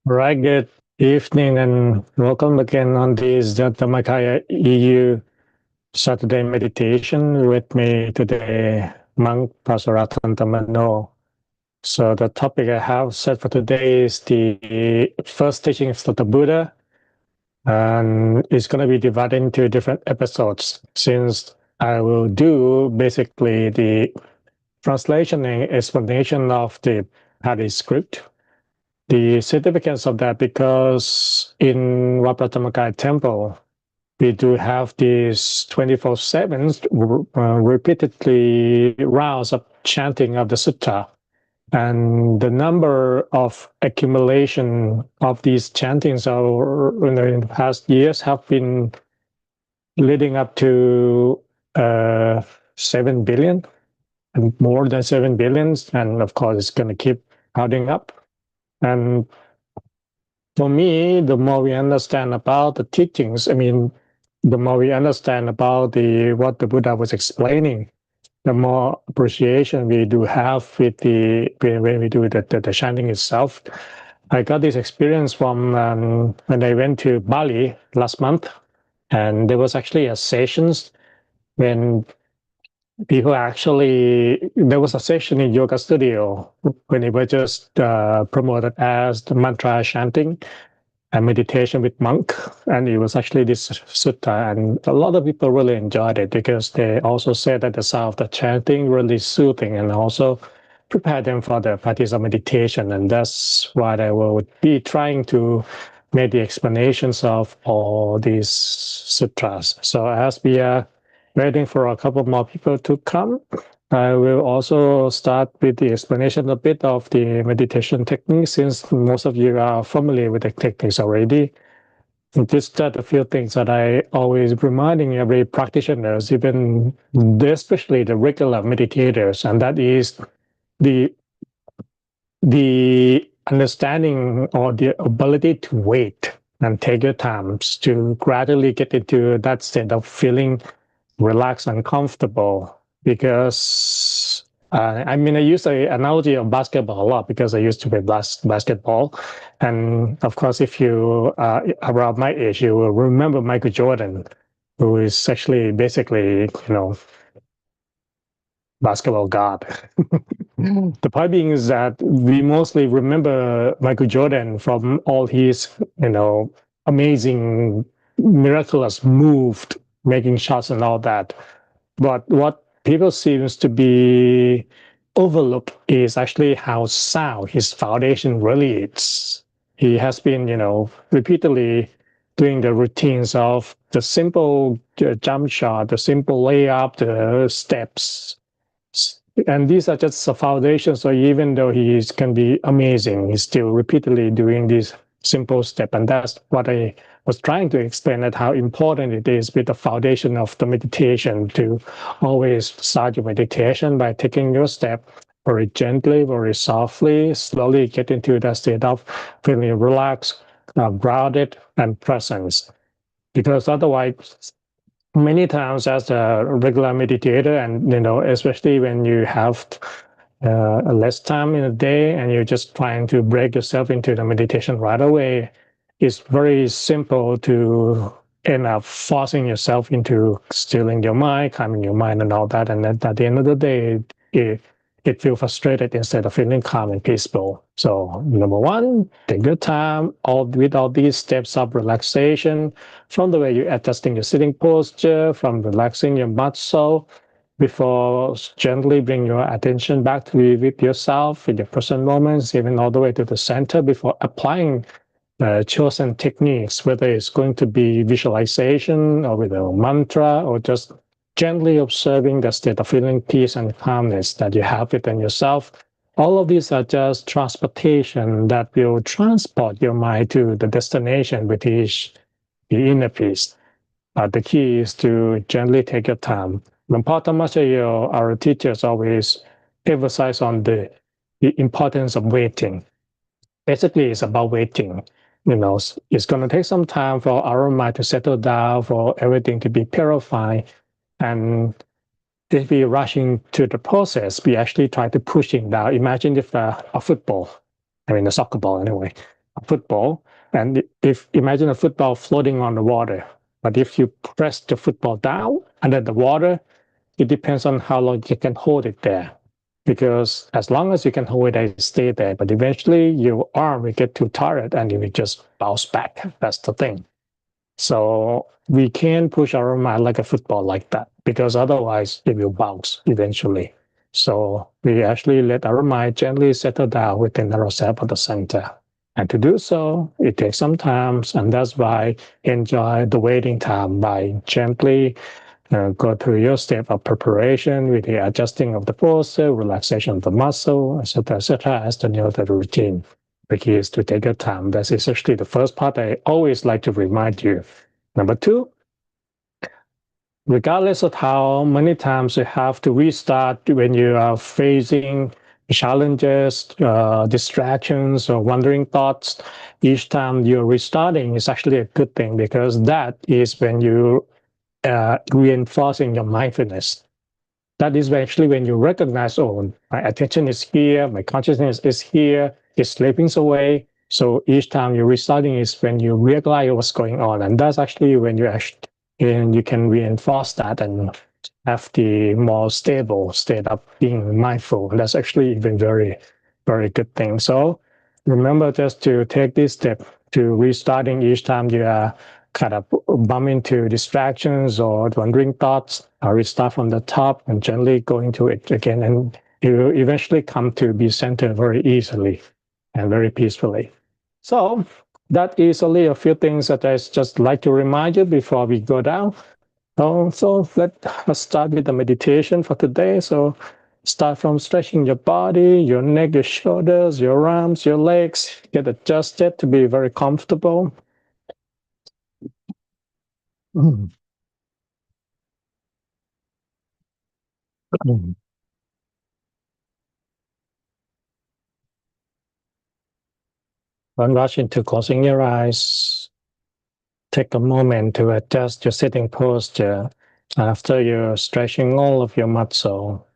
Right, good evening and welcome again on this Dhammakaya EU Saturday meditation with me today, Monk Pasaratan Tamano. So the topic I have set for today is the first teachings of the Buddha, and it's going to be divided into different episodes since I will do basically the translation and explanation of the Pali script, the significance of that, because in Wat Dhammakaya temple, we do have these 24/7 repeatedly rounds of chanting of the sutta. And the number of accumulation of these chantings in the past years have been leading up to 7 billion and more than 7 billions. And of course, it's going to keep adding up. And for me, the more we understand about the teachings, the more we understand about what the Buddha was explaining, the more appreciation we do have with when we do the chanting itself. I got this experience from when I went to Bali last month, and there was actually a sessions when there was a session in yoga studio when it was just promoted as the mantra chanting and meditation with monk, and it was actually this sutta, and a lot of people really enjoyed it because they also said that the sound of the chanting really soothing and also prepare them for the practice of meditation. And that's what I will be trying to make the explanations of all these sutras. So as we are waiting for a couple more people to come, I will also start with the explanation a bit of the meditation technique, since most of you are familiar with the techniques already. And just a few things that I always reminding every practitioners, even especially the regular meditators, and that is the the understanding or the ability to wait and take your time to gradually get into that state of feeling relaxed and comfortable. Because I use the analogy of basketball a lot because I used to play basketball. And of course, if you are around my age, you will remember Michael Jordan, who is actually basically, basketball god. The point being is that we mostly remember Michael Jordan from all his, amazing, miraculous moved, making shots and all that. But what people seems to be overlooked is actually how sound his foundation really is. He has been, repeatedly doing the routines of the simple jump shot, the simple layup, the steps, and these are just the foundation. So even though can be amazing, he's still repeatedly doing this simple step. And that's what I was trying to explain, that how important it is with the foundation of the meditation to always start your meditation by taking your step very gently, very softly, slowly get into that state of feeling relaxed, grounded, and presence. Because otherwise, many times as a regular meditator, and especially when you have less time in a day and you're just trying to break yourself into the meditation right away, it's very simple to end up forcing yourself into stilling your mind, calming your mind and all that. And then at the end of the day, it feels frustrated instead of feeling calm and peaceful. So number one, take your time with all these steps of relaxation, from the way you're adjusting your sitting posture, from relaxing your muscle, before gently bring your attention back to with yourself in your present moments, even all the way to the center before applying chosen techniques, whether it's going to be visualization or with a mantra or just gently observing the state of feeling peace and calmness that you have within yourself. All of these are just transportation that will transport your mind to the destination, which is the inner peace. The key is to gently take your time. When our teachers always emphasize on the importance of waiting. Basically, it's about waiting. It's going to take some time for our mind to settle down, for everything to be purified. And if we're rushing to the process, we actually try to push it down. Imagine if a football, a soccer ball anyway, a football, and if imagine a football floating on the water, but if you press the football down under the water, it depends on how long you can hold it there. Because as long as you can hold it, it stay there. But eventually, your arm will get too tired and it will just bounce back. That's the thing. So we can't push our mind like a football like that because otherwise it will bounce eventually. So we actually let our mind gently settle down within ourselves at the center. And to do so, it takes some time, and that's why enjoy the waiting time by gently go through your step of preparation with the adjusting of the posture, relaxation of the muscle, etc., as to know the routine. The key is to take your time. That's essentially the first part I always like to remind you. Number two, regardless of how many times you have to restart when you are facing challenges, distractions, or wandering thoughts, each time you're restarting is actually a good thing because that is when you reinforcing your mindfulness. That is actually when you recognize, oh, my attention is here, my consciousness is here, it's slipping away. So each time you're restarting is when you realize what's going on, and that's actually when you actually and you can reinforce that and have the more stable state of being mindful. That's actually even very, very good thing. So remember just to take this step to restarting each time you are kind of bump into distractions or wandering thoughts, or restart from the top and gently go into it again. And you eventually come to be centered very easily and very peacefully. So that is only a few things that I just like to remind you before we go down. So let's start with the meditation for today. So start from stretching your body, your neck, your shoulders, your arms, your legs. Get adjusted to be very comfortable. Mm. Mm. Don't rush into closing your eyes. Take a moment to adjust your sitting posture after you're stretching all of your muscle.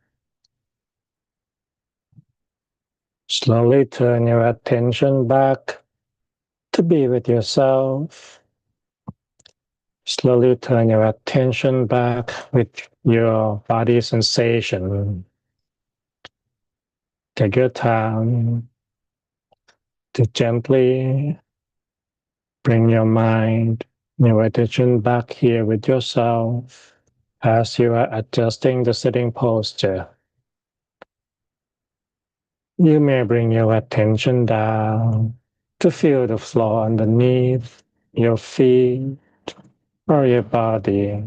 Slowly turn your attention back to be with yourself. Slowly turn your attention back with your body sensation. Take your time to gently bring your mind, your attention back here with yourself as you are adjusting the sitting posture. You may bring your attention down to feel the floor underneath your feet or your body.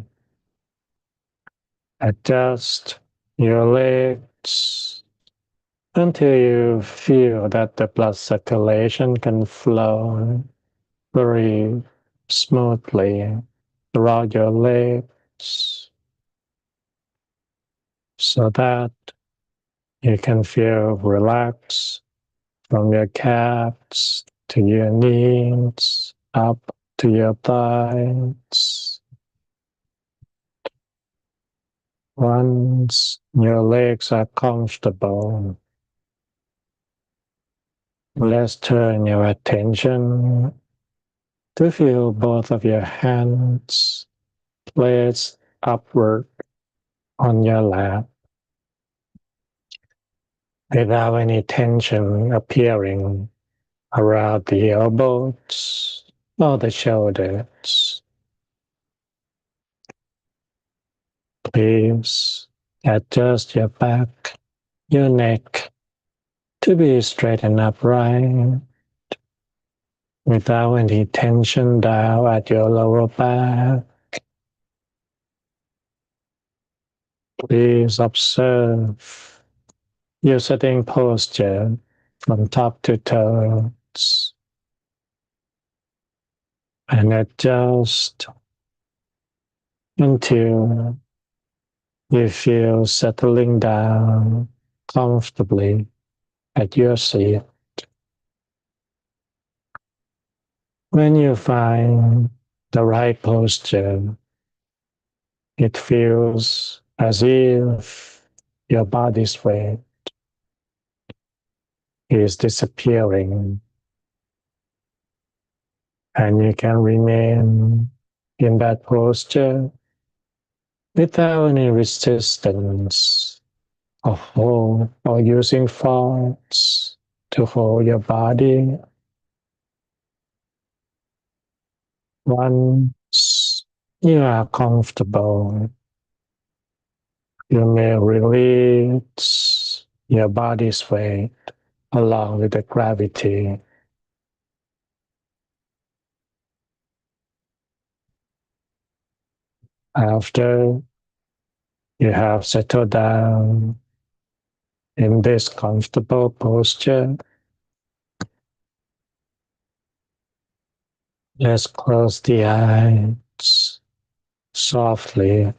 Adjust your legs until you feel that the blood circulation can flow very smoothly throughout your legs so that you can feel relaxed from your calves to your knees, up to your thighs. Once your legs are comfortable, let's turn your attention to feel both of your hands placed upward on your lap without any tension appearing around the elbows or the shoulders. Please adjust your back, your neck to be straight and upright without any tension down at your lower back. Please observe your sitting posture from top to toes and adjust until you feel settling down comfortably at your seat. When you find the right posture, it feels as if your body's weight is disappearing And you can remain in that posture without any resistance or using force to hold your body. Once you are comfortable, you may release your body's weight along with the gravity. After you have settled down in this comfortable posture, just close the eyes softly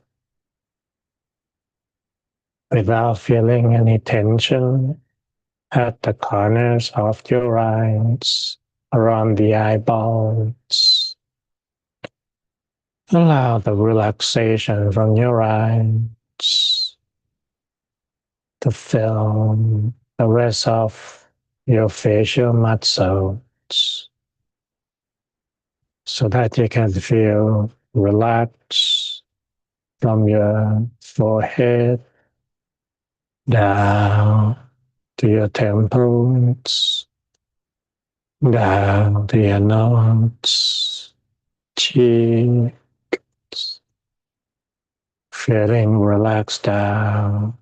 without feeling any tension at the corners of your eyes, around the eyeballs. Allow the relaxation from your eyes to fill the rest of your facial muscles so that you can feel relaxed from your forehead down to your temples, down to your nose, cheeks, feeling relaxed down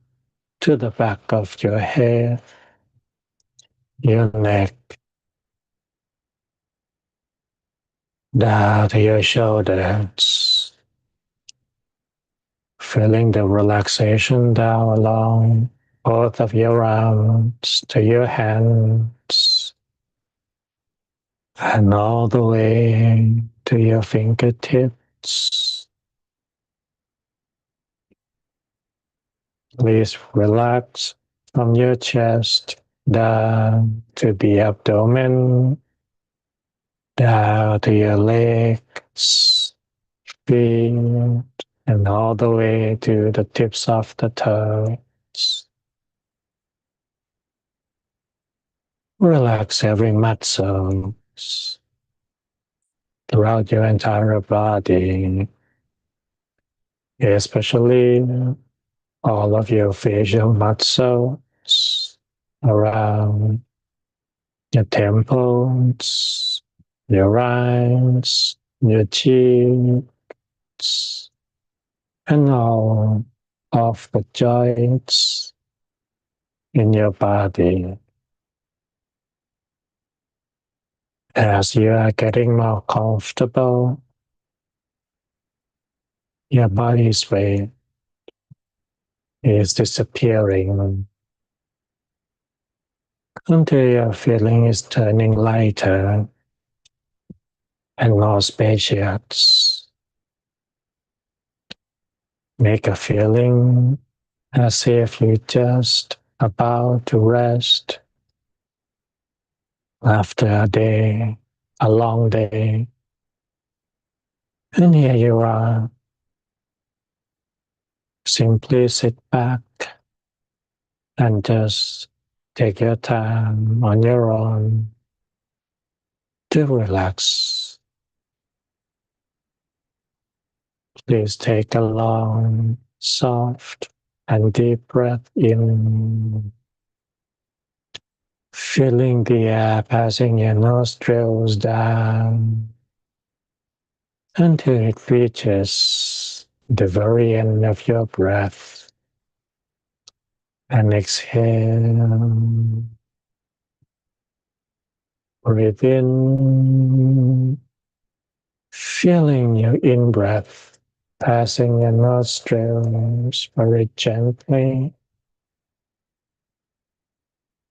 to the back of your head, your neck, down to your shoulders, feeling the relaxation down along both of your arms to your hands and all the way to your fingertips. Please relax from your chest down to the abdomen, down to your legs, feet, and all the way to the tips of the toes. Relax every muscle throughout your entire body, especially all of your facial muscles around your temples, your eyes, your cheeks, and all of the joints in your body. As you are getting more comfortable, your body's weight is disappearing until your feeling is turning lighter and more spacious. Make a feeling as if you're just about to rest after a long day. And here you are. Simply sit back and just take your time on your own to relax. Please take a long, soft, and deep breath in, feeling the air passing your nostrils down until it reaches the very end of your breath. And exhale. Breathe in, feeling your in-breath passing your nostrils very gently,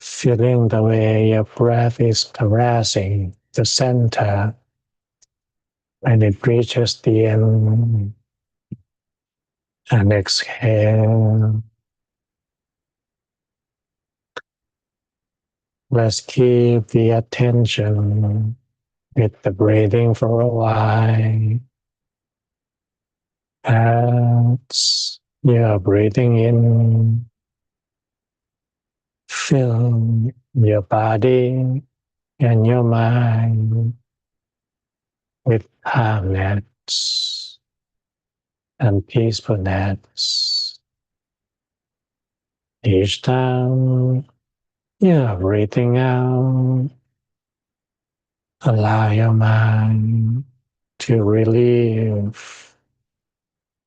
feeling the way your breath is caressing the center and it reaches the end. And exhale. Let's keep the attention with the breathing for a while. As you're breathing in, fill your body and your mind with calmness and peacefulness. Each time you're breathing out, allow your mind to relieve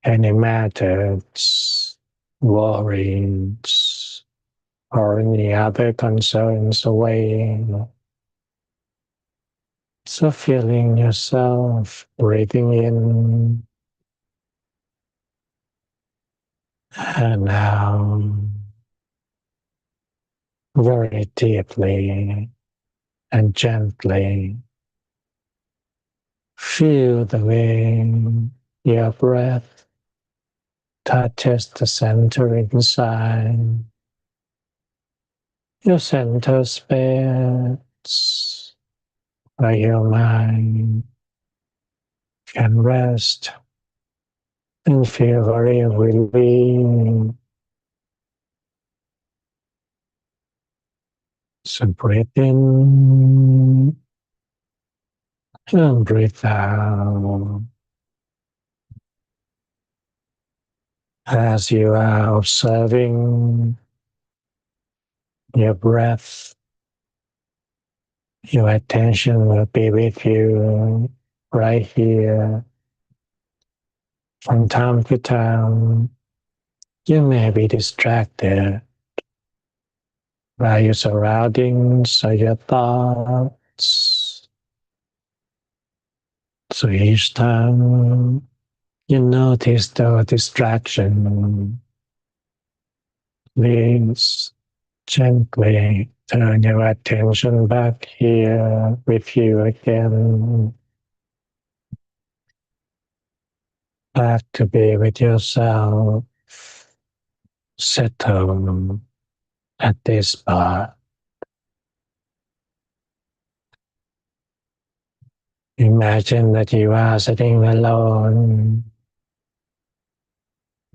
any matters, worries, or any other concerns away. So feeling yourself breathing in and out very deeply and gently. Feel the way your breath touches the center inside, your center space, where your mind can rest and feel very relieved. So breathe in and breathe out. As you are observing your breath, your attention will be with you right here. From time to time, you may be distracted by your surroundings or your thoughts. So each time you notice the distraction, please gently turn your attention back here with you again, back to be with yourself, settle at this spot. Imagine that you are sitting alone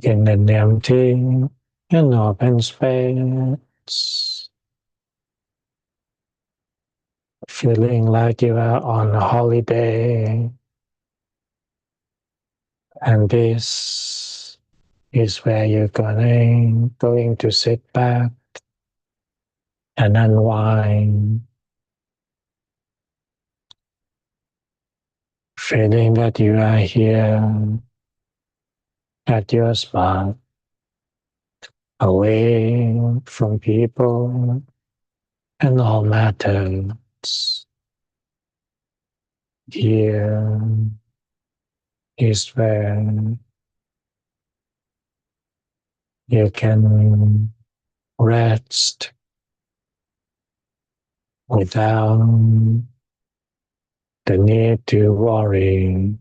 in an empty and open space, feeling like you are on a holiday. And this is where you're going to sit back and unwind, feeling that you are here at your spot, away from people and all matters. Here is where you can rest without the need to worry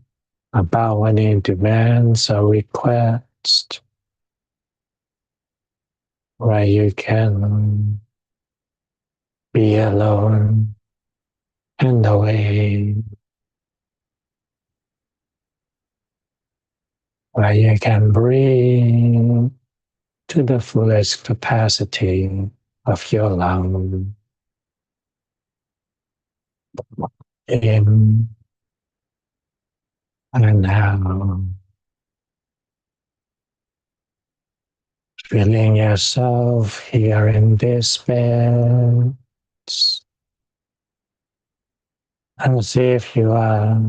about any demands or requests, where you can be alone and away, where you can breathe to the fullest capacity of your lung, in and out, feeling yourself here in this space, as if you are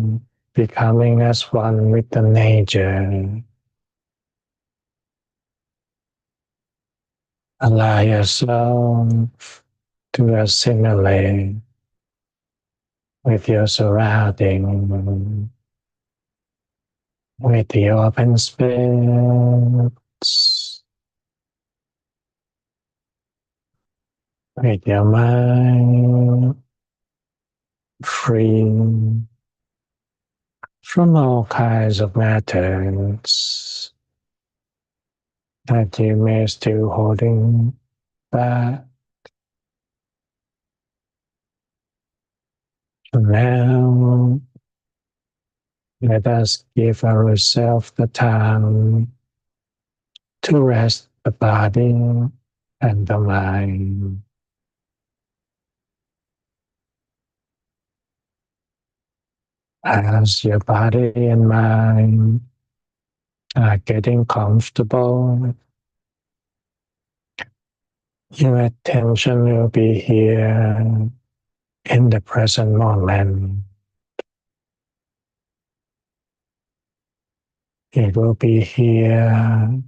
becoming as one with the nature. Allow yourself to assimilate with your surrounding, with the open space, with your mind free from all kinds of matters that you may still holding back. So now, let us give ourselves the time to rest the body and the mind. As your body and mind are getting comfortable, your attention will be here in the present moment. It will be here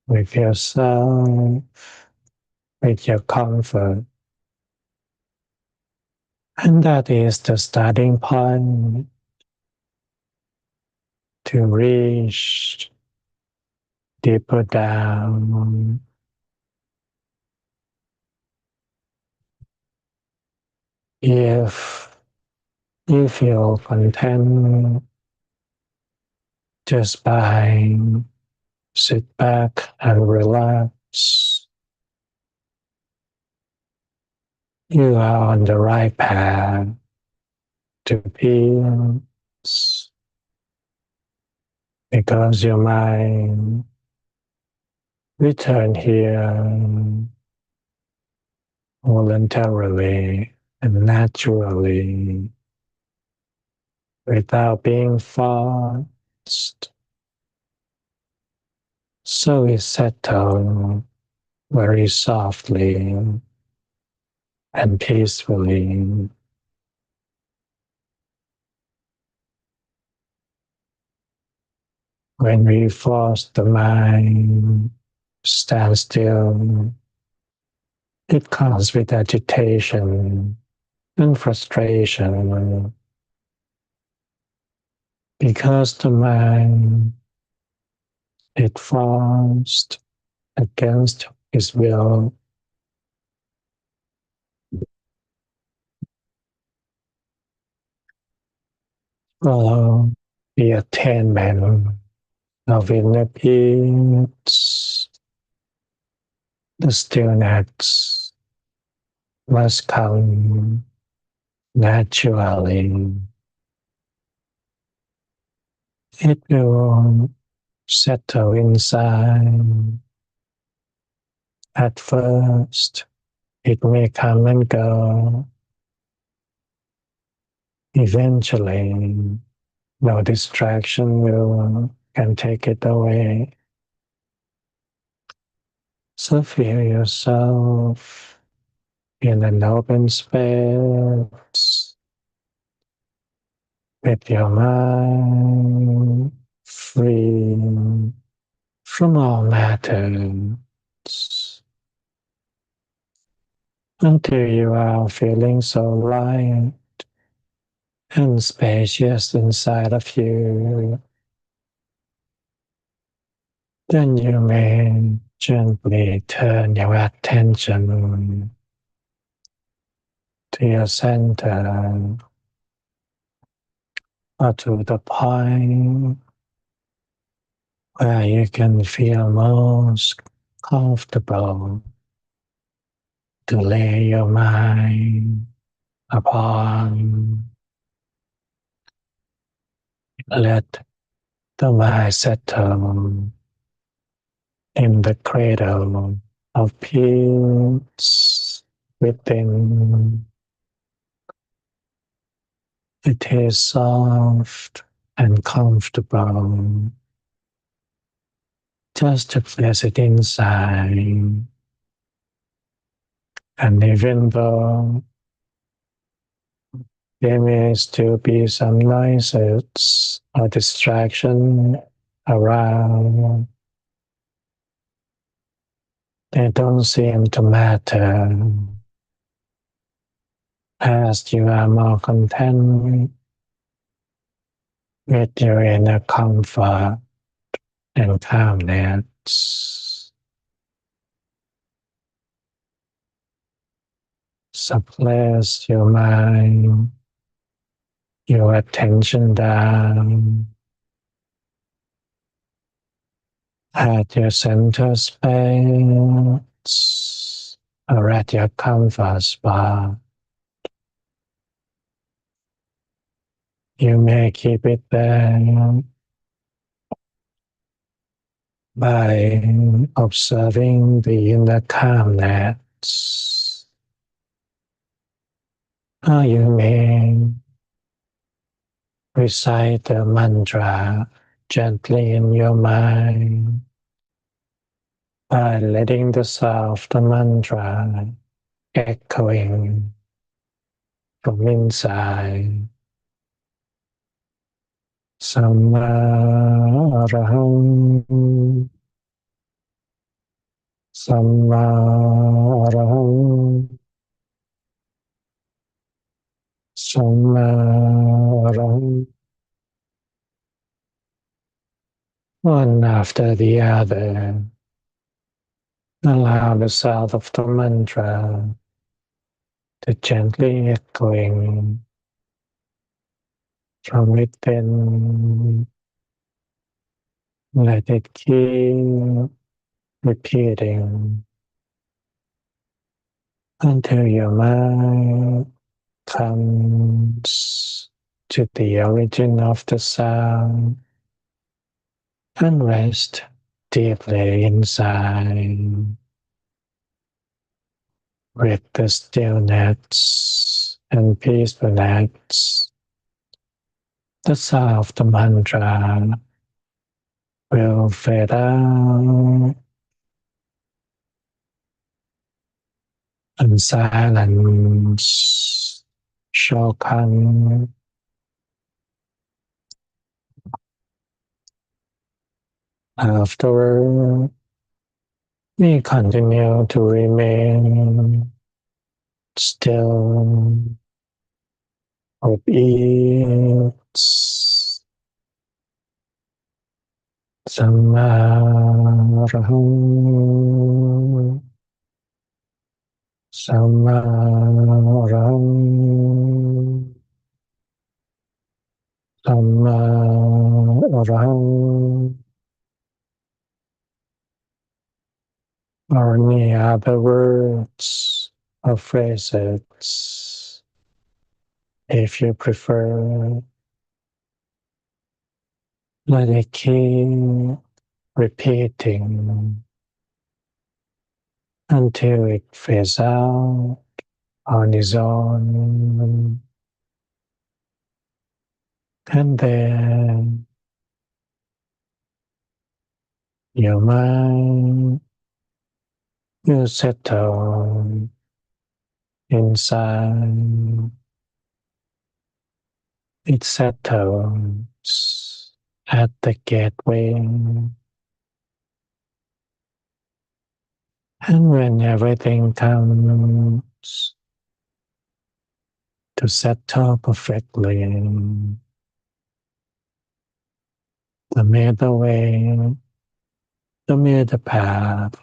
with yourself, with your comfort. And that is the starting point to reach deeper down. If you feel content just by sit back and relax, you are on the right path to peace because your mind return here voluntarily and naturally without being forced. So it settles very softly and peacefully. When we force the mind stand still, it comes with agitation and frustration because the mind it forced against his will. Follow the attainment of inner peace. The stillness must come naturally. It will settle inside. At first, it may come and go. Eventually, no distraction can take it away. So feel yourself in an open space with your mind free from all matters until you are feeling so light and spacious inside of you. Then you may gently turn your attention to your center or to the point where you can feel most comfortable to lay your mind upon. Let the mind settle in the cradle of peace within. It is soft and comfortable. Just to place it inside. And even though there may still be some noises or distraction around, they don't seem to matter as you are more content with your inner comfort and calmness. So place your mind, your attention down at your center space or at your comfort spot. You may keep it there by observing the inner calmness. Or you may recite the mantra gently in your mind by letting the sound of the mantra echoing from inside. Samma Araham, Samma Araham, Samma Araham. One after the other, allow the sound of the mantra to gently echoing from within. Let it keep repeating until your mind comes to the origin of the sound and rest deeply inside with the stillness and peacefulness. The sound of the mantra will fade out and silence shall come. Afterward, we continue to remain still with ease. Samaraham, Samaraham, Samaraham. Or any other words or phrases, if you prefer. Let it keep repeating until it fades out on its own. And then your mind will settle inside. It settles at the gateway. And when everything comes to settle perfectly, the middle way, the middle path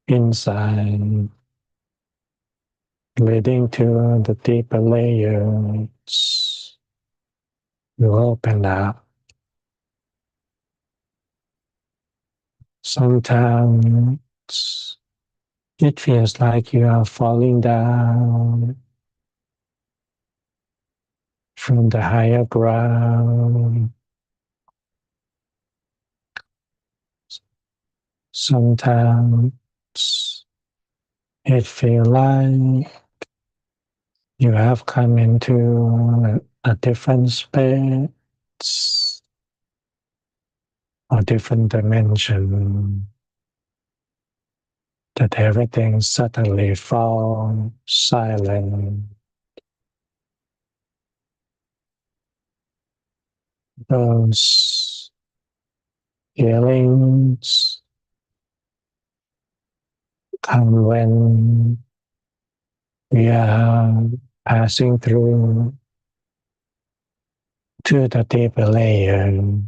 inside, leading to the deeper layers, will open up. Sometimes it feels like you are falling down from the higher ground. Sometimes it feels like you have come into a different space, a different dimension, that everything suddenly falls silent. Those feelings come when we are passing through to the deeper layers.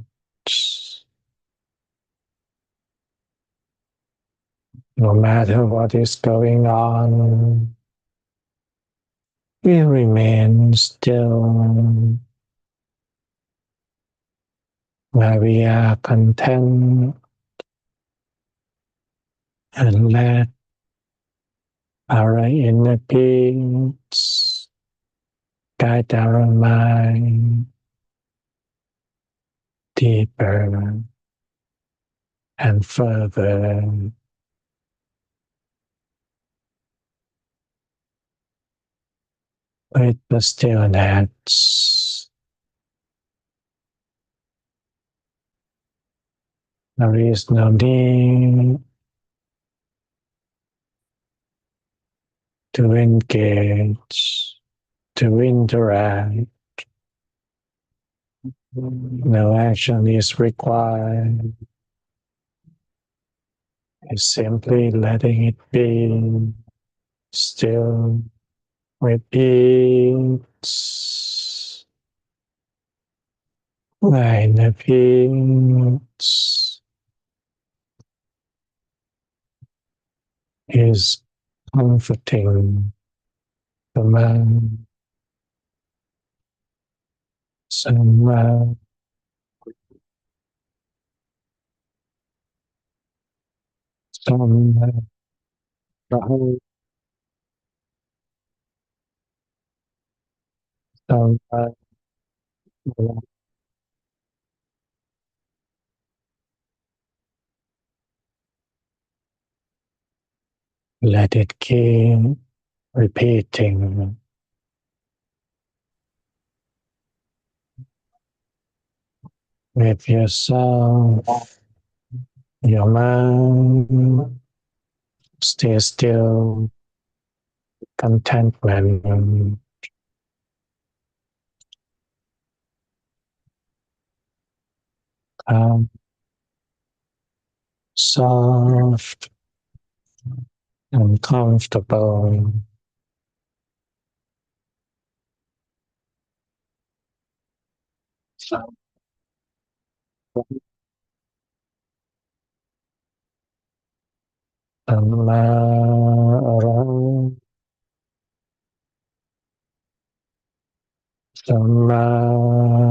No matter what is going on, we remain still, where we are content, and let our inner peace guide our mind deeper and further with the stillness There is no need to engage, to interact. No action is required. It's simply letting it be still with ease. And the peace is comforting the mind. Somehow, somehow, somehow, let it keep repeating with yourself. Your mind stay still, contentment, calm, soft, and comfortable. Allow, allow,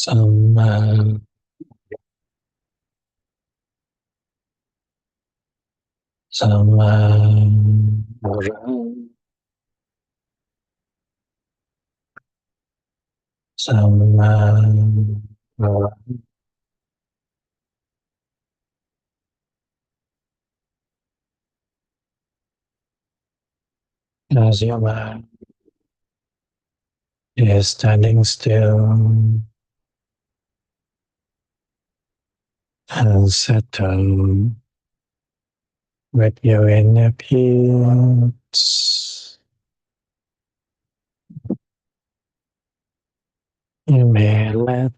Sama sama orang sama orang as your mind is standing still and settle with your inner peace. You may let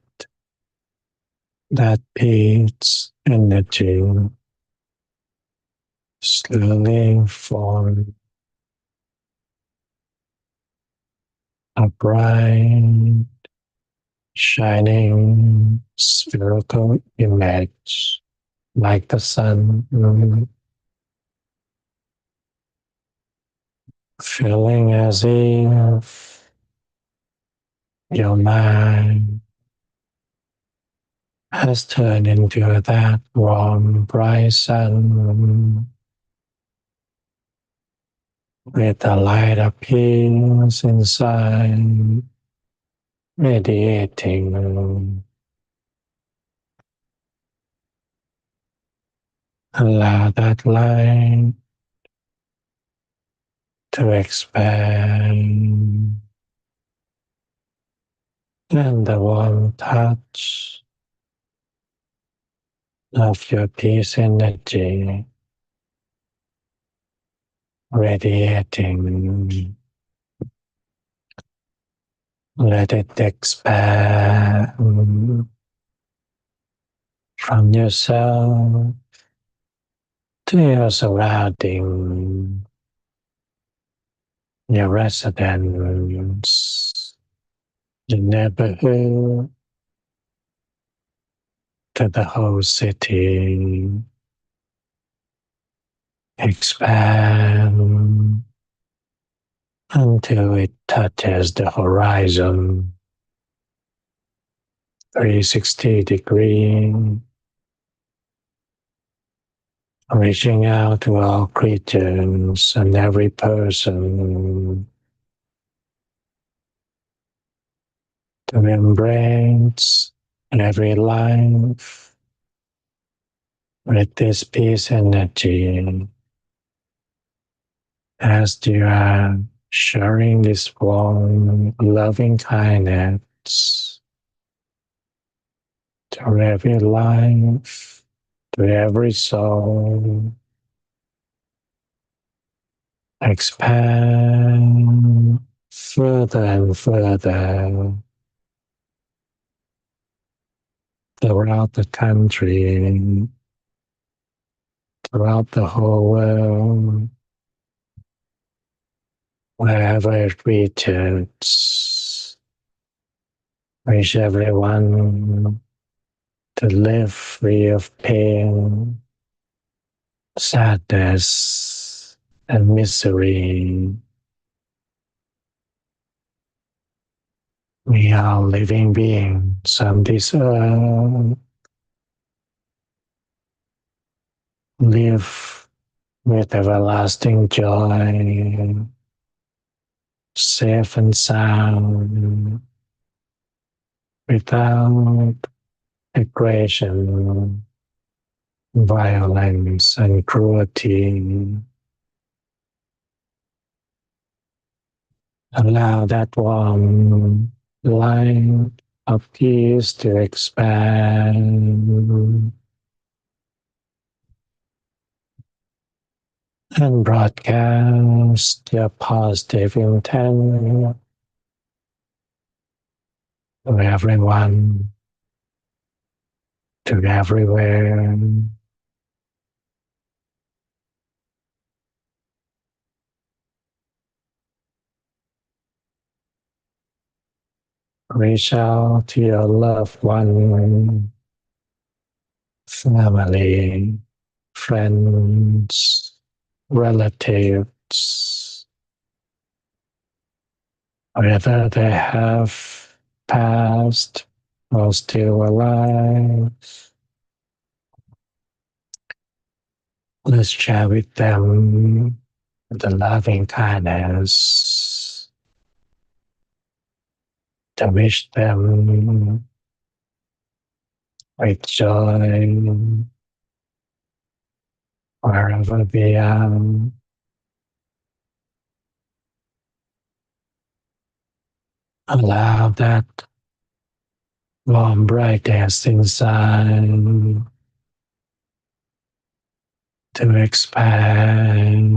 that peace energy slowly form a bright, shining spherical image like the sun, feeling as if your mind has turned into that warm, bright sun with the light of peace inside, radiating. Allow that light to expand, and the warm touch of your peace energy radiating. Let it expand from yourself to your surrounding, your residence, your neighborhood, to the whole city. Expand until it touches the horizon, 360-degree, reaching out to all creatures and every person to embrace every life with this peace energy as you are sharing this warm, loving kindness to every life, to every soul. Expand further and further throughout the country, throughout the whole world, wherever it reaches, wish everyone to live free of pain, sadness, and misery. We are living beings on this earth. Live with everlasting joy, safe and sound, without aggression, violence, and cruelty. Allow that warm light of peace to expand and broadcast your positive intent to everyone, to everywhere. Reach out to your loved one, family, friends, relatives, whether they have passed are still alive. Let's share with them the loving kindness to wish them with joy wherever they are. Allow that warm brightness inside to expand.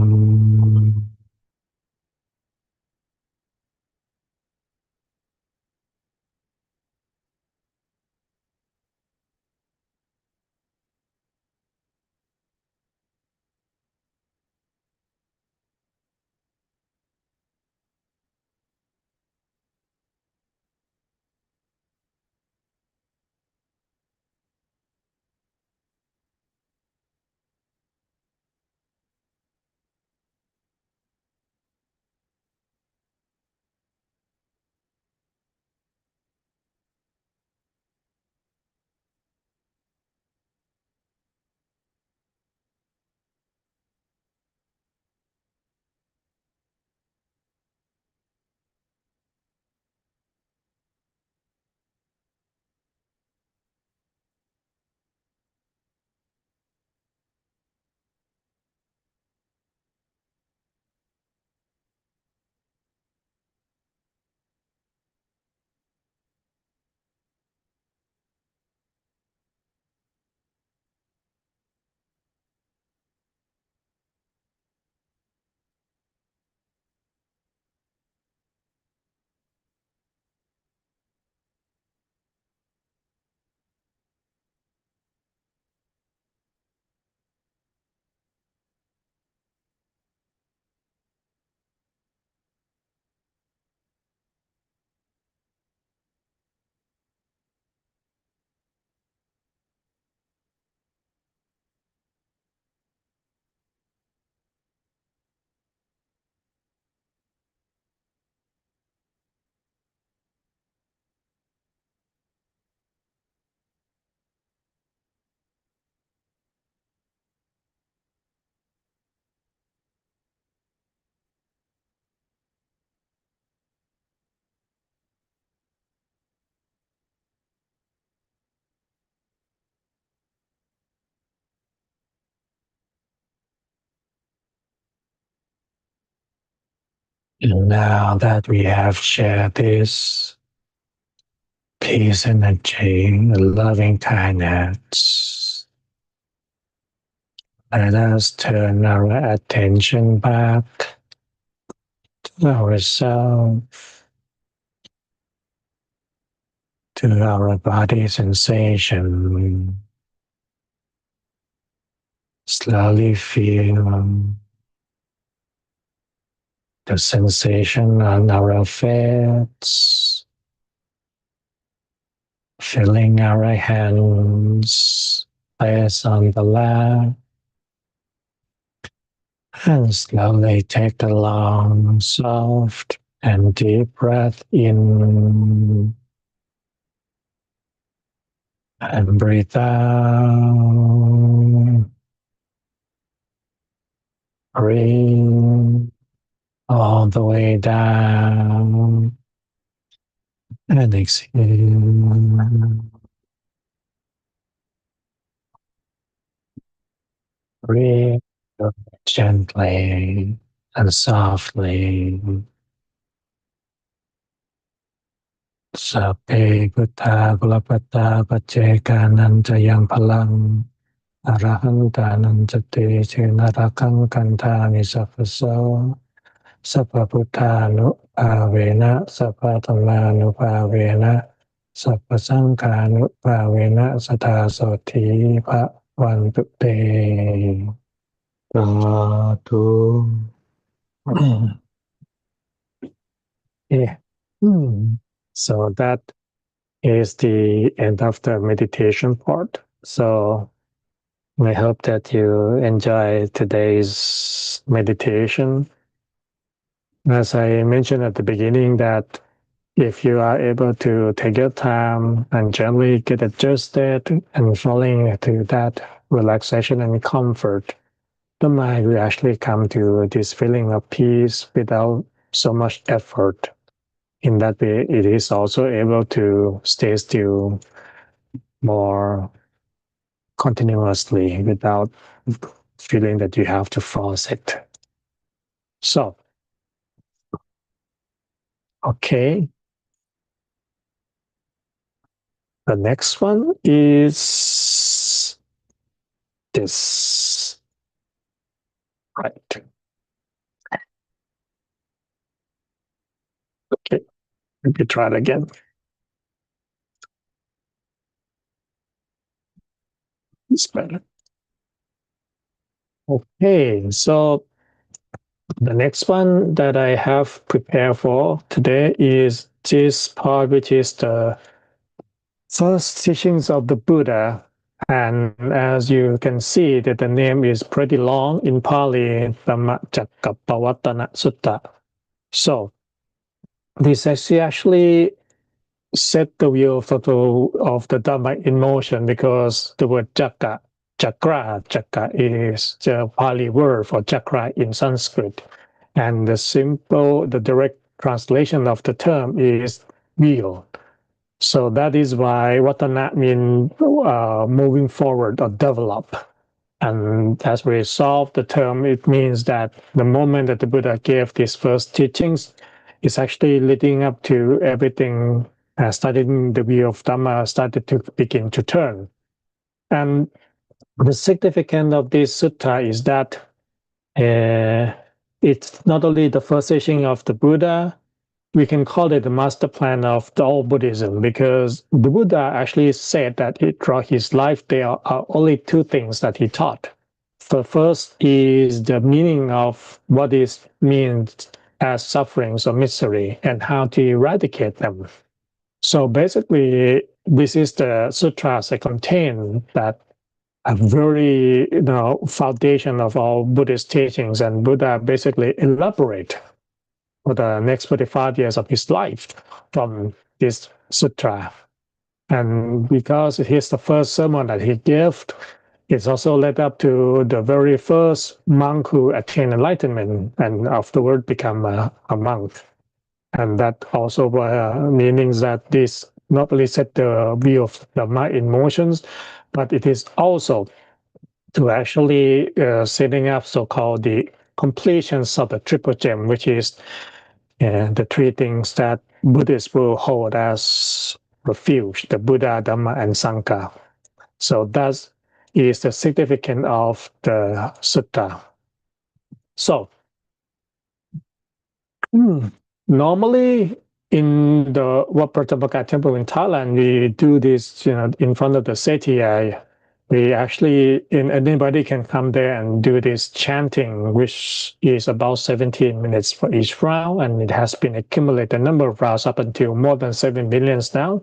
And now that we have shared this peace energy, loving kindness, let us turn our attention back to ourselves, to our body sensation. Slowly feel the sensation on our feet, feeling our hands placed on the lap, and slowly take a long, soft, and deep breath in and breathe out. Breathe all the way down and exhale. Breathe gently and softly. Sape Gutta Gulapata Pacekananta Yang Palang Arahantananjate Chinarakan Kantani Sapaso Sapaputanu Pavena Sapatamanu Pavena Sapasangkanu Pavena Satasoti Pavantu Te Satu. Yeah. So that is the end of the meditation part. So I hope that you enjoy today's meditation. As I mentioned at the beginning, that if you are able to take your time and gently get adjusted and falling into that relaxation and comfort, the mind will actually come to this feeling of peace without so much effort. In that way, it is also able to stay still more continuously without feeling that you have to force it. So, okay, the next one is this. Right. Okay, let me try it again. It's better. Okay, so the next one that I have prepared for today is this part, which is the first teachings of the Buddha. And as you can see that the name is pretty long in Pali, Dhammacakkappavattana Sutta. So this actually set the wheel of the Dhamma in motion because the word chakra is the Pali word for chakra in Sanskrit. And the direct translation of the term is wheel. So that is why Vatana means moving forward or develop. And as we solve the term, it means that the moment that the Buddha gave these first teachings is actually leading up to everything, studying the view of Dhamma started to begin to turn. And the significance of this sutta is that it's not only the first teaching of the Buddha, we can call it the master plan of the all Buddhism because the Buddha actually said that throughout his life there are only two things that he taught. The first is the meaning of what is means as sufferings or misery and how to eradicate them. So basically, this is the sutras that contain that a very foundation of all Buddhist teachings, and Buddha basically elaborate for the next 45 years of his life from this sutra. And because it is the first sermon that he gave, it's also led up to the very first monk who attained enlightenment and afterward become a monk. And that also means that this not only set the view of the mind in motions, but it is also to actually setting up so-called the completions of the triple gem, which is the three things that Buddhists will hold as refuge, the Buddha, Dhamma, and Sangha. So that is the significance of the sutta. So normally in the Wat Dhammakaya temple in Thailand, we do this, in front of the setia. We actually, anybody can come there and do this chanting, which is about 17 minutes for each round, and it has been accumulated a number of rounds up until more than 7 millions now.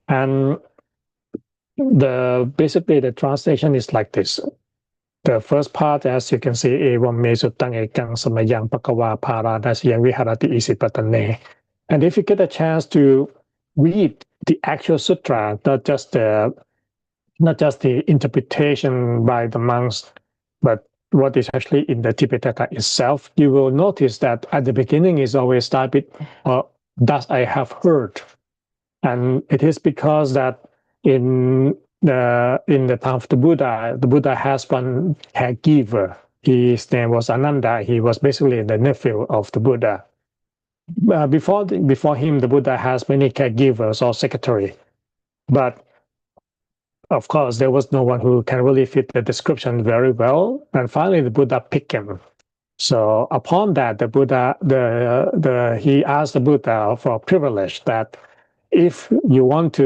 And basically the translation is like this. The first part, as you can see, evam me suttang ekang samayang pakava paradasya viharati isipatane. And if you get a chance to read the actual sutra, not just the interpretation by the monks, but what is actually in the Tipitaka itself, you will notice that at the beginning is always started with, thus I have heard. And it is because that in the time of the Buddha has one caregiver. His name was Ananda. He was basically the nephew of the Buddha. Before him, the Buddha has many caregivers or secretary, but of course, there was no one who can really fit the description very well. And finally, the Buddha picked him. So upon that, the Buddha, he asked the Buddha for a privilege that if you want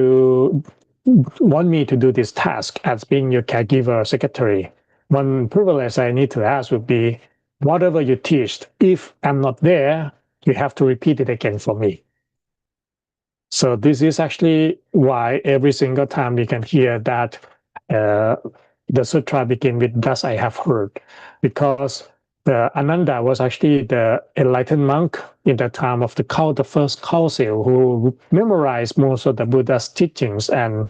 me to do this task as being your caregiver or secretary, one privilege I need to ask would be, whatever you teach, if I'm not there, you have to repeat it again for me. So this is actually why every single time you can hear that the sutra begin with "thus I have heard," because The Ananda was actually the enlightened monk in the time of the first council, who memorized most of the Buddha's teachings and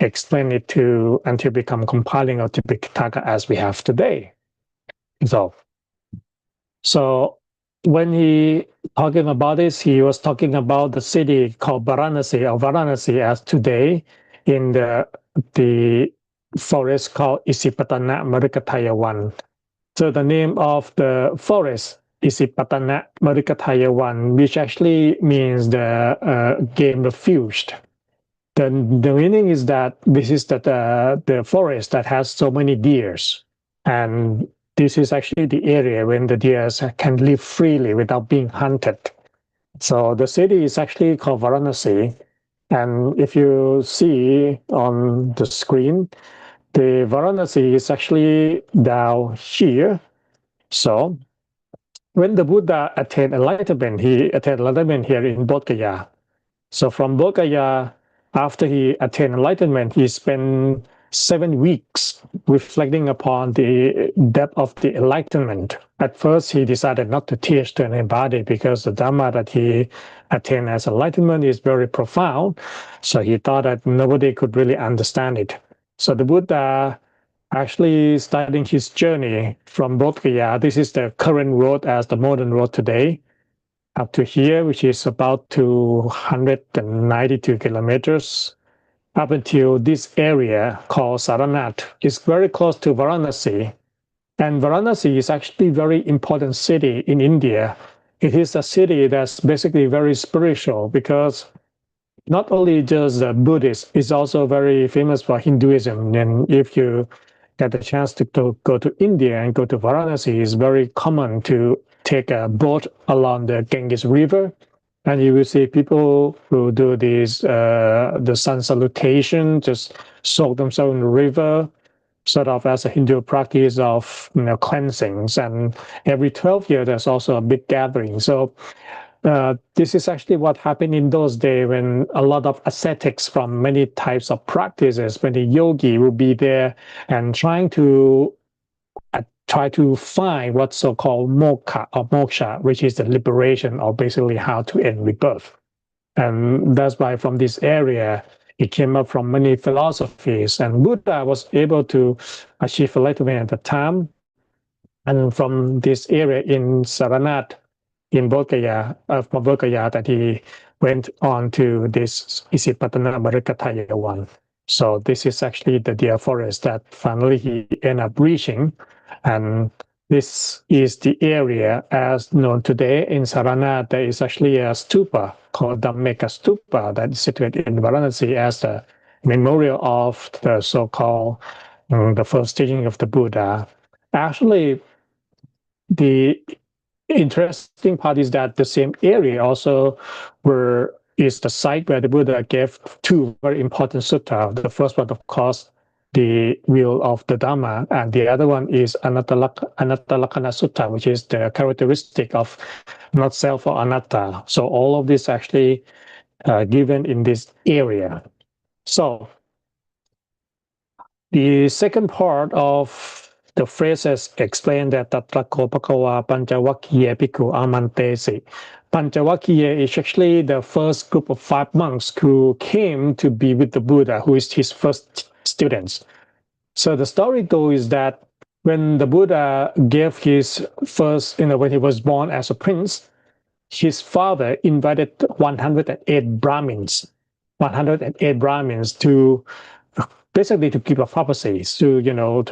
explained it to until become compiling of Tipitaka as we have today. So, so when he talking about this, he was talking about the city called Varanasi as today in the forest called Isipatana Marikataya one. So the name of the forest is Ipatana Marikataya one, which actually means the game refused. The meaning is that this is the forest that has so many deers, and this is actually the area when the deers can live freely without being hunted. So the city is actually called Varanasi, and if you see on the screen, the Varanasi is actually down here. So when the Buddha attained enlightenment, he attained enlightenment here in Bodh Gaya. So from Bodh Gaya, after he attained enlightenment, he spent 7 weeks reflecting upon the depth of the enlightenment. At first, he decided not to teach to anybody because the Dhamma that he attained as enlightenment is very profound. So he thought that nobody could really understand it. So the Buddha actually starting his journey from Bodh Gaya. This is the current road as the modern road today, up to here, which is about 292 kilometers, up until this area called Saranath. It's very close to Varanasi. And Varanasi is actually a very important city in India. It is a city that's basically very spiritual because not only just Buddhist, it's also very famous for Hinduism. And if you get the chance to go to India and go to Varanasi, it's very common to take a boat along the Ganges River. And you will see people who do this, the sun salutation, just soak themselves in the river, sort of as a Hindu practice of cleansings. And every 12 years, there's also a big gathering. So this is actually what happened in those days when a lot of ascetics from many types of practices, when the yogi will be there and try to find what's so-called moksha, which is the liberation or basically how to end rebirth. And that's why from this area, it came up from many philosophies. And Buddha was able to achieve enlightenment at the time. And from this area in Saranath, in Bodh Gaya, from Bodh Gaya, that he went on to this Isipatana Marikataya one. So this is actually the deer forest that finally he ended up reaching. And this is the area as known today in Saranath. There is actually a stupa called Dhammaka stupa that is situated in Varanasi as a memorial of the so-called the first teaching of the Buddha. Actually, the interesting part is that the same area also where is the site where the Buddha gave two very important sutta. The first one, of course, the wheel of the Dhamma, and the other one is Anatta Sutta, which is the characteristic of not self or anatta. So all of this actually given in this area. So the second part of the phrases explain that Tatrako Bhagava Panchavakkhya Bhikkhu Amantesi. Panchavakkhya is actually the first group of 5 monks who came to be with the Buddha, who is his first students. So the story goes is that when the Buddha gave his first, when he was born as a prince, his father invited 108 Brahmins, 108 Brahmins to basically to keep a prophecy, to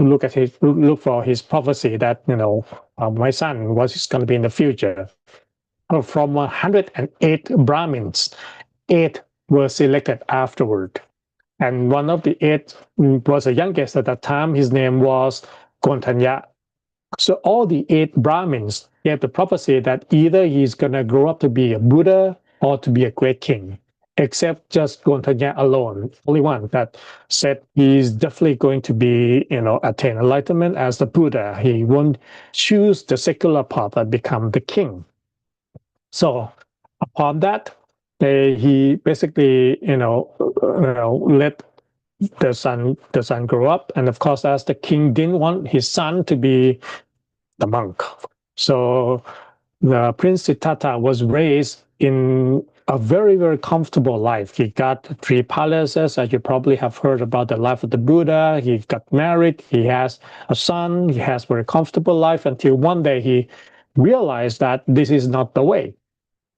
look for his prophecy that my son, what is going to be in the future. From 108 Brahmins, 8 were selected afterward, and one of the 8 was the youngest at that time. His name was Gontanya. So all the 8 Brahmins gave the prophecy that either he's going to grow up to be a Buddha or to be a great king, except just Gontanya alone, only one that said he's definitely going to be, attain enlightenment as the Buddha. He won't choose the secular path and become the king. So upon that, he basically, let the son grow up. And of course, as the king didn't want his son to be the monk, So the Prince Siddhartha was raised in a very, very comfortable life. He got 3 palaces, as you probably have heard about the life of the Buddha. He got married, he has a son, he has a very comfortable life until one day he realized that this is not the way.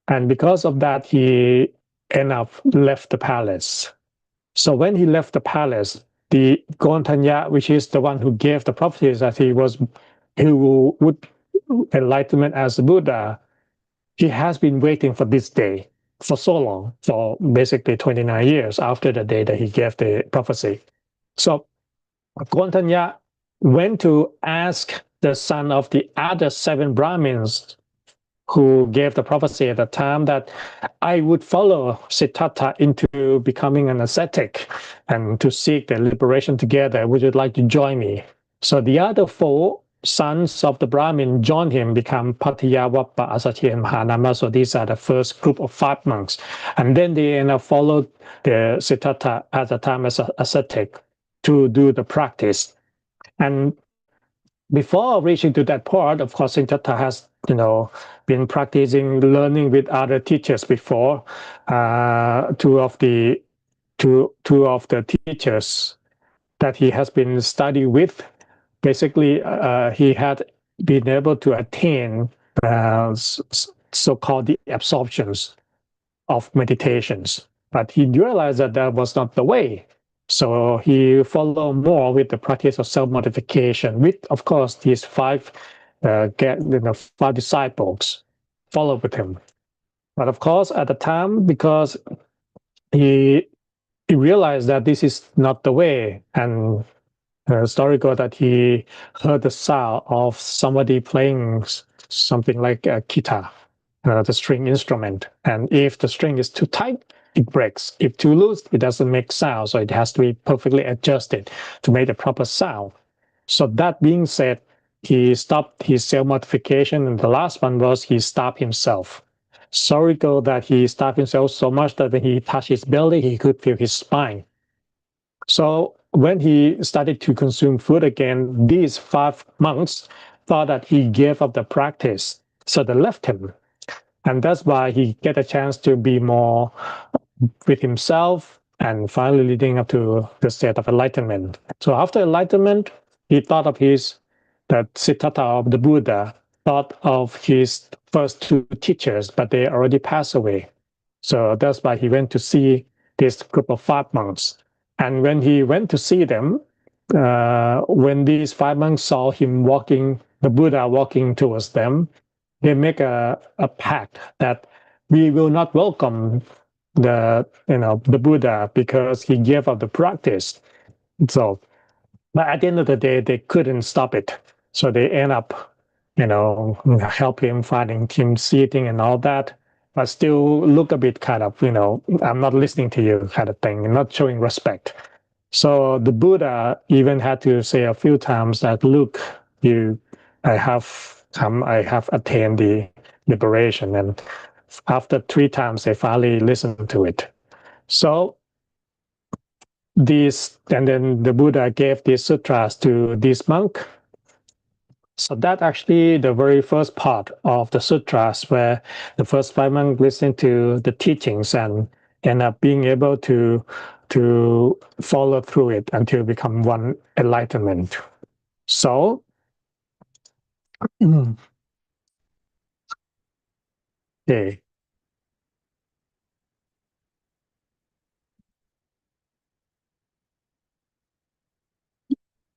And because of that, he ended up left the palace. So when he left the palace, the Gontanya, which is the one who gave the prophecies that he would enlightenment as a Buddha, he has been waiting for this day for so long, for basically 29 years after the day that he gave the prophecy. So Gontanya went to ask the son of the other 7 Brahmins who gave the prophecy at the time that I would follow Siddhartha into becoming an ascetic and to seek the liberation together. Would you like to join me? So the other 4 sons of the Brahmin joined him, become Patiyawappa, Asati, and Mahanama. So these are the first group of 5 monks. And then they followed the Siddhartha at the time as an ascetic to do the practice. And before reaching to that part, of course, Siddhartha has, been practicing learning with other teachers before. Two of the teachers that he has been studying with, basically, he had been able to attain so-called the absorptions of meditations, but he realized that that was not the way. So he followed more with the practice of self-modification, with, of course, these 5 disciples followed with him. But of course, at the time, because he he realized that this is not the way, and the story goes that he heard the sound of somebody playing something like a guitar, the string instrument. And if the string is too tight, it breaks. If too loose, it doesn't make sound. So it has to be perfectly adjusted to make the proper sound. So that being said, he stopped his self-modification. And the last one was he stopped himself. Story goes that he stopped himself so much that when he touched his belly, he could feel his spine. So when he started to consume food again, these 5 monks thought that he gave up the practice. So they left him. And that's why he get a chance to be more with himself and finally leading up to the state of enlightenment. So after enlightenment, he thought of that Siddhartha of the Buddha, thought of his first 2 teachers, but they already passed away. So that's why he went to see this group of 5 monks. And when he went to see them, when these 5 monks saw him walking, the Buddha walking towards them, they make a pact that we will not welcome the Buddha because he gave up the practice. So, but at the end of the day, they couldn't stop it. So they end up, help him finding him seating and all that, but still look a bit kind of, I'm not listening to you kind of thing, not showing respect. So the Buddha even had to say a few times that, look, I have attained the liberation. And after 3 times, they finally listened to it. So and then the Buddha gave these sutras to this monk. So that actually the very first part of the sutras, where the first 5 monks listen to the teachings and end up being able to follow through it until become one enlightenment. So okay.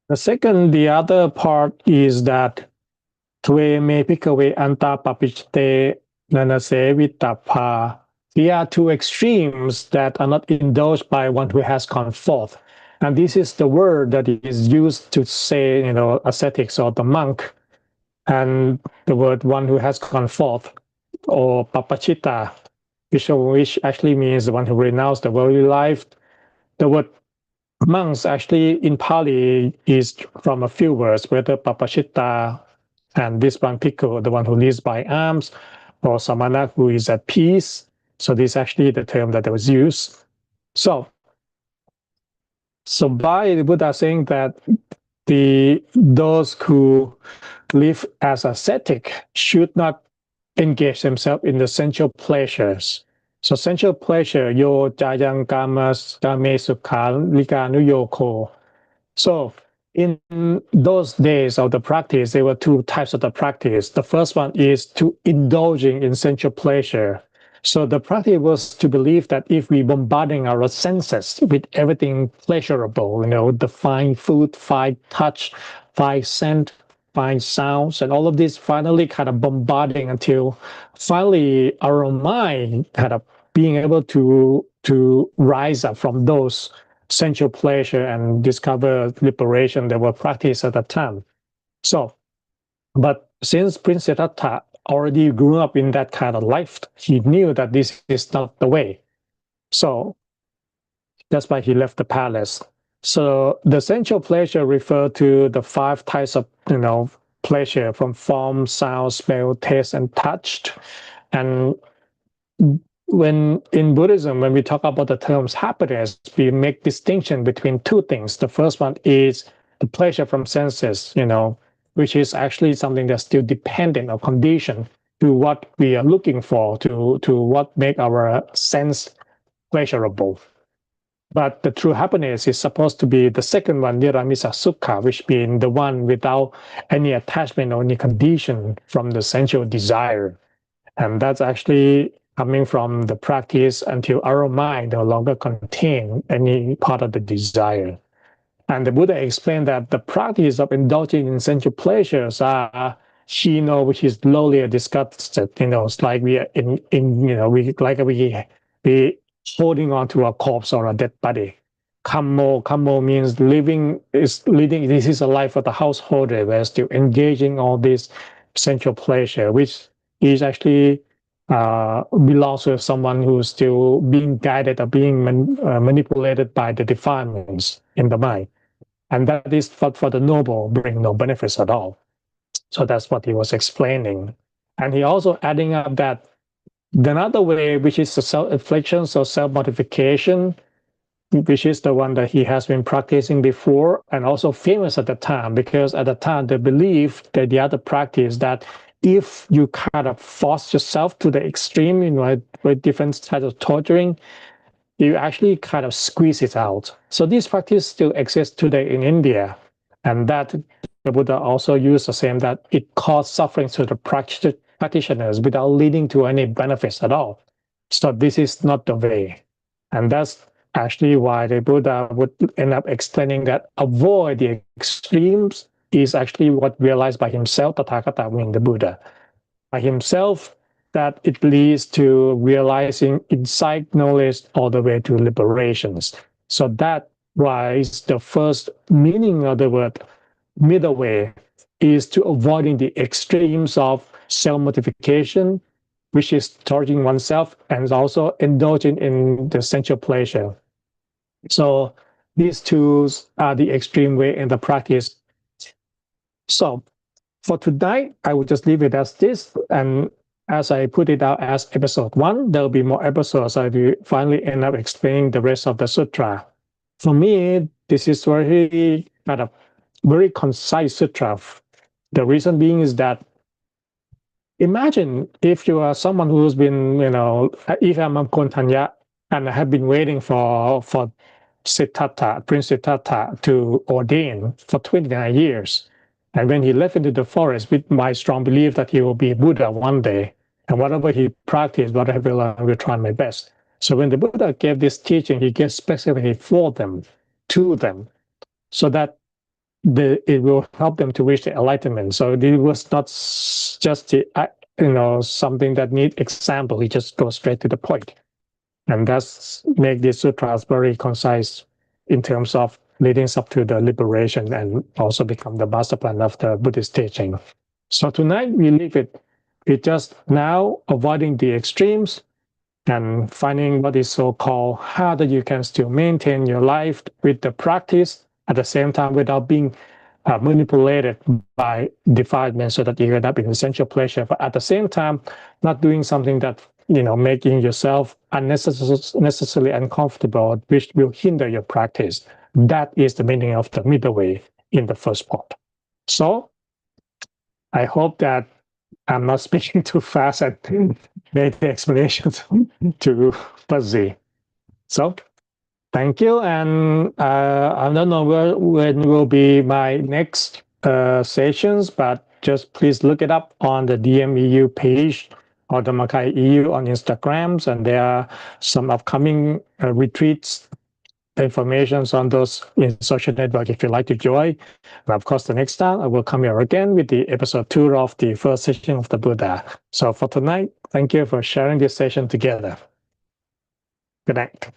The other part is that Tve me pikave anta papichte nanase vitapa. They are 2 extremes that are not indulged by one who has gone forth. And this is the word that is used to say, ascetics or the monk. And the word one who has gone forth, or papachita, which actually means the one who renounced the worldly life. The word monks actually in Pali is from a few words, whether papachita and this one Pico, the one who lives by alms, or Samana, who is at peace. So this is actually the term that was used. So by the Buddha saying that those who live as ascetic should not engage themselves in the sensual pleasures. So sensual pleasure, yo jayang kamas kame sukha lika nuyoko. So in those days of the practice, there were two types of the practice. The first one is to indulging in sensual pleasure. So the practice was to believe that if we bombarding our senses with everything pleasurable, the fine food, fine touch, fine scent, fine sounds, and all of this finally kind of bombarding until finally our mind kind of being able to rise up from those sensual pleasure and discover liberation that were practiced at that time. So, but since Prince Siddhartha already grew up in that kind of life, he knew that this is not the way. So that's why he left the palace. So the sensual pleasure refer to the five types of pleasure from form, sound, smell, taste, and touch. And when in Buddhism, when we talk about the terms happiness, we make distinction between two things. The first one is the pleasure from senses, which is actually something that's still dependent or conditioned to what we are looking for, to what make our sense pleasurable. But the true happiness is supposed to be the second one, niramisa sukha, which means the one without any attachment or any condition from the sensual desire. And that's actually coming from the practice until our mind no longer contain any part of the desire. And the Buddha explained that the practice of indulging in sensual pleasures are shino, which is lowly or disgusted. It's like we are we holding on to a corpse or a dead body. Kammo means leading. This is a life of the householder, where still engaging all this sensual pleasure, which is actually belongs to someone who's still being guided or being manipulated by the defilements in the mind. And that is for the noble, bring no benefits at all. So that's what he was explaining. And he also adding up that another way, which is the self-infliction, so self-mortification, which is the one that he has been practicing before and also famous at the time, because at the time they believe that the other practice that if you kind of force yourself to the extreme, with different types of torturing, you actually kind of squeeze it out. So this practice still exists today in India, and that the Buddha also used the same, that it caused suffering to the practitioners without leading to any benefits at all. So this is not the way. And that's actually why the Buddha would end up explaining that avoid the extremes is actually what realized by himself, Tathagata, meaning the Buddha, by himself, that it leads to realizing insight knowledge all the way to liberations. So that was the first meaning of the word middle way, is to avoiding the extremes of self-mortification, which is torturing oneself, and also indulging in the sensual pleasure. So these two are the extreme way in the practice. So for tonight, I will just leave it as this. And as I put it out as episode 1, there'll be more episodes. I will finally end up explaining the rest of the sutra. For me, this is very kind of very concise sutra. The reason being is that imagine if you are someone who's been, if I'm a Kontanya and I have been waiting for Siddhartha, Prince Siddhartha, to ordain for 29 years. And when he left into the forest with my strong belief that he will be Buddha one day, and whatever he practiced, whatever I will try my best. So when the Buddha gave this teaching, he gave specifically for them, to them, so that it will help them to reach the enlightenment. So it was not just something that need example. He just goes straight to the point. And that's make these sutras very concise in terms of leading up to the liberation and also become the master plan of the Buddhist teaching. So tonight we leave it with just now avoiding the extremes and finding what is so-called how that you can still maintain your life with the practice at the same time without being manipulated by defilement, so that you end up in essential pleasure, but at the same time not doing something that making yourself unnecessarily uncomfortable, which will hinder your practice. That is the meaning of the middle way in the first part. So I hope that I'm not speaking too fast and made the explanations too fuzzy. So thank you. And I don't know when will be my next sessions, but just please look it up on the DMEU page or the Dhammakaya EU on Instagrams. And there are some upcoming retreats, information on those in social network if you'd like to join. And of course, the next time I will come here again with the episode 2 of the first session of the Buddha. So for tonight, thank you for sharing this session together. Good night.